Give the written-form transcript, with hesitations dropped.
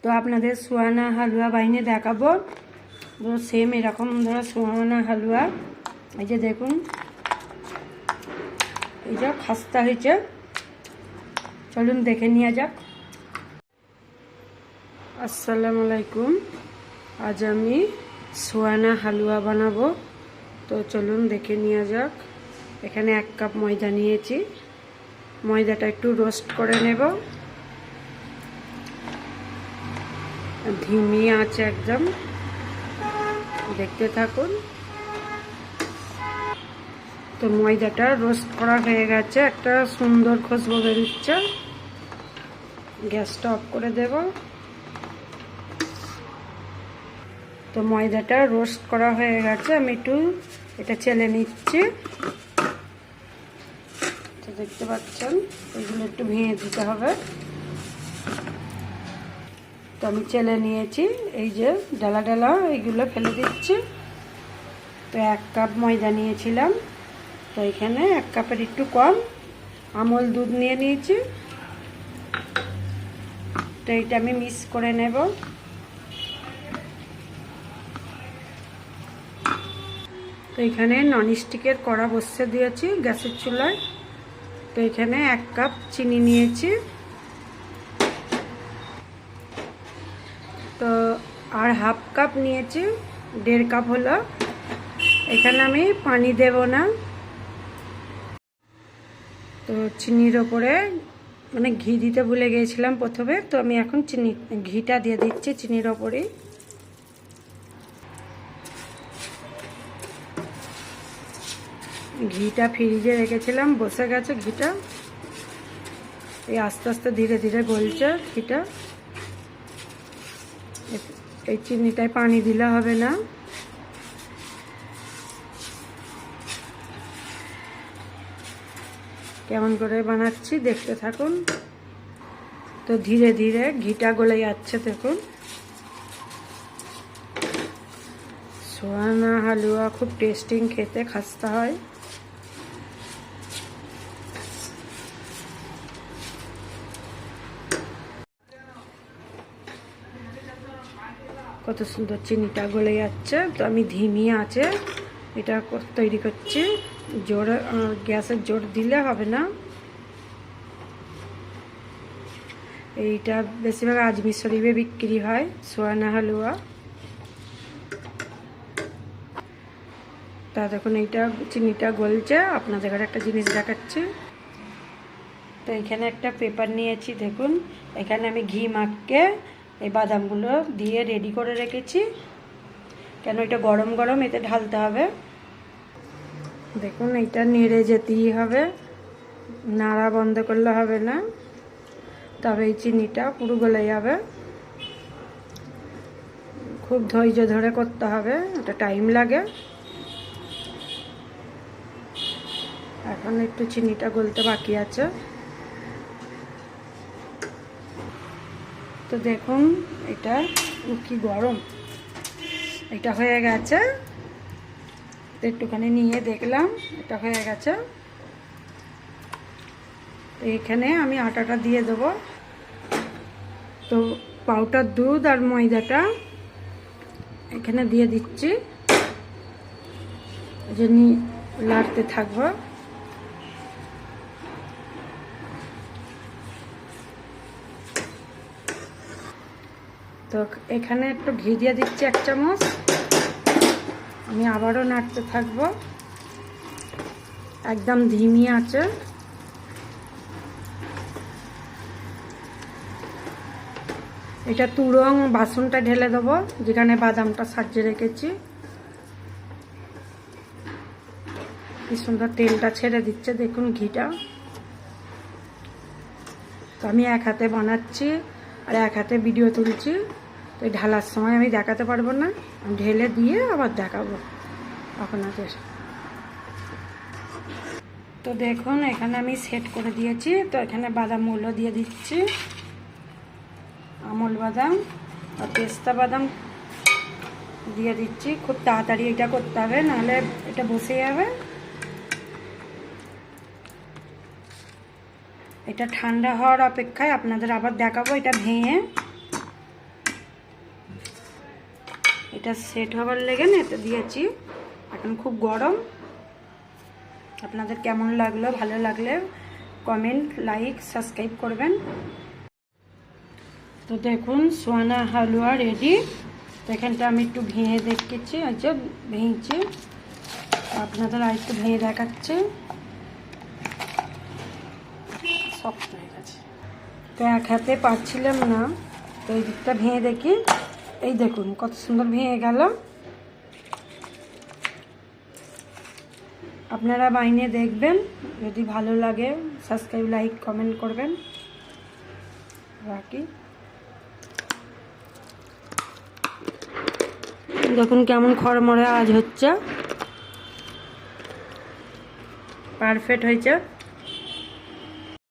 তো আপনাদের সোয়ানা হালুয়া বানিয়ে দেখাবো। তো সেম এরকম ধরো সোয়ানা হালুয়া, এই যে দেখুন, এই যে খাস্তা হয়েছে। চলুন দেখে নেওয়া যাক। আসসালামু আলাইকুম। আজ আমি সোয়ানা হালুয়া বানাবো। তো চলুন দেখে নেওয়া যাক। এখানে 1 কাপ ময়দা নিয়েছি। ময়দাটা একটু রোস্ট করে নেব, ধিমি আছে একদম, দেখতে থাকুন। তো ময়দাটা রোস্ট করা হয়ে গেছে, একটা সুন্দর খুশবু বেরোচ্ছে। গ্যাসটা অফ করে দেব। তো ময়দাটা রোস্ট করা হয়ে গেছে, আমি একটু এটা চেলে নিচ্ছি। তো দেখতে পাচ্ছেন এগুলো একটু ভেঙে দিতে হবে। তো আমি চেলে নিয়েছি, এই যে ডালা ডালা এইগুলো ফেলে দিচ্ছি। তো 1 কাপ ময়দা নিয়েছিলাম, তো এখানে 1 কাপের একটু কম আমল দুধ নিয়ে নিয়েছি। তো এইটা আমি মিক্স করে নেব। তো এখানে ননস্টিকের কড়া বসিয়ে দিয়েছি গ্যাসের চুলায়। তো এখানে 1 কাপ চিনি নিয়েছি। তো আর 1/2 কাপ নিয়েছি, 1.5 কাপ হলো। এখানে আমি পানি দেব না। তো চিনির ওপরে মানে ঘি দিতে ভুলে গিয়েছিলাম প্রথমে, তো আমি এখন ঘিটা দিয়ে দিচ্ছি চিনির ওপরেই। ঘিটা ফ্রিজে রেখেছিলাম, বসে গেছে ঘিটা। এই আস্তে আস্তে ধীরে ধীরে গলছে ঘিটা। এই চিনিটায় পানি দিলে হবে না। কেমন করে বানাচ্ছি দেখতে থাকুন। তো ধীরে ধীরে ঘিটা গলে যাচ্ছে, দেখুন। সোয়ানা হালুয়া খুব টেস্টিং, খেতে খাস্তা হয়। কত সুন্দর চিনিটা গলে যাচ্ছে। তো আমি ধিমি আছে এটা তৈরি করছি, জোরে গ্যাসের জোর দিলে হবে না। এইটা বেশিরভাগ আজমির শরীফে বিক্রি হয় সোয়ানা হালুয়া। তা দেখুন এইটা চিনিটা গলছে। আপনাদের ঘরে একটা জিনিস দেখাচ্ছি। তো এখানে একটা পেপার নিয়েছি, দেখুন। এখানে আমি ঘি মাখকে এই বাদামগুলো দিয়ে রেডি করে রেখেছি, কেন এটা গরম গরম এতে ঢালতে হবে। দেখুন এইটা নেড়ে যেতেই হবে, নাড়া বন্ধ করলে হবে না, তবে এই চিনিটা পুরো গলে যাবে। খুব ধৈর্য ধরে করতে হবে, এটা টাইম লাগে। এখন একটু চিনিটা গলতে বাকি আছে। তো দেখুন এটা কি গরম, এটা হয়ে গেছে। একটুখানি নিয়ে দেখলাম এটা হয়ে গেছে। তো এখানে আমি আটাটা দিয়ে দেবো। তো পাউডার দুধ আর ময়দাটা এখানে দিয়ে দিচ্ছি, যে লাড়তে থাকবো। তো এখানে একটু ঘি দিয়ে দিচ্ছি 1 চামচ। আমি আবারও নাড়তে থাকবো, একদম ধিমি আছে। এটা তুরং বাসনটা ঢেলে দেবো, যেখানে বাদামটা সাজিয়ে রেখেছি। কি সুন্দর তেলটা ছেড়ে দিচ্ছে, দেখুন ঘিটা। তো আমি 1 হাতে বানাচ্ছি আর 1 হাতে ভিডিও তুলছি। তো এই ঢালার সময় আমি দেখাতে পারবো না, আমি ঢেলে দিয়ে আবার দেখাবো আপনাদের। তো দেখুন এখানে আমি সেট করে দিয়েছি। তো এখানে বাদামগুলো দিয়ে দিচ্ছি, আমল বাদাম আর পেস্তা বাদাম দিয়ে দিচ্ছি। খুব তাড়াতাড়ি এটা করতে হবে, নাহলে এটা বসে যাবে। এটা ঠান্ডা হওয়ার অপেক্ষায় আপনাদের আবার দেখাবো এটা ভেঙে। এটা সেট হবার লেগে না এটা দিয়েছি। এখন খুব গরম। আপনাদের কেমন লাগলো, ভালো লাগলে কমেন্ট, লাইক, সাবস্ক্রাইব করবেন। তো দেখুন সোয়ানা হালুয়া রেডি। তো এখানটা আমি একটু ভেঙে দেখেছি, আচ্ছা ভেঙেছি, আপনাদের আর একটু ভেঙে দেখাচ্ছে। সফট হয়ে গেছে, তো এক হাতে পারছিলাম না, তো এই দিকটা ভেঙে দেখি। এই দেখুন কত সুন্দর ভেঙে গেল। আপনারা বানিয়ে দেখবেন, যদি ভালো লাগে সাবস্ক্রাইব, লাইক, কমেন্ট করবেন। বাকি দেখুন কেমন খড়মড়ে আওয়াজ হচ্ছে, পারফেক্ট হয়েছে।